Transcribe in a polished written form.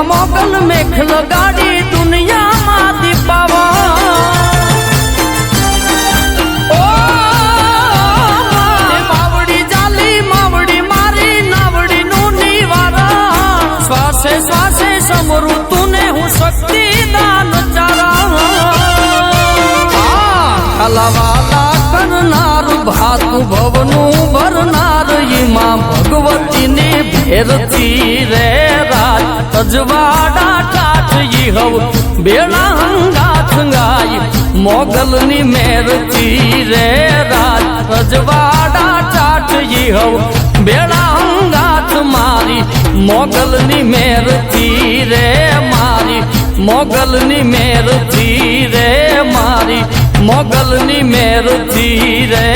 એમાં મોગલ મેઘ લગાડી દુનિયામાં દીપાવા માવડી જાલી માવડી મારી નાવડી નું નિવારા શ્વાસે શ્વાસે સમરું તુને હું શક્તિ દાન ચારા ખલાવાલા કરનાર ભાતું ભવનું ભરનાર ઈમાં ભગવતીને ભેરથી રે રાજ અજવાડા ટાટ ઈ હવ બેડા હંગાથ ગાય મોગલની મેરથી રે રાજ અજવાડા ટાટ ઈ હવ બેડા હંગાથ મારી મોગલની મેરથી રે મારી મોગલની મેરથી રે મારી મોગલની મેરથી રે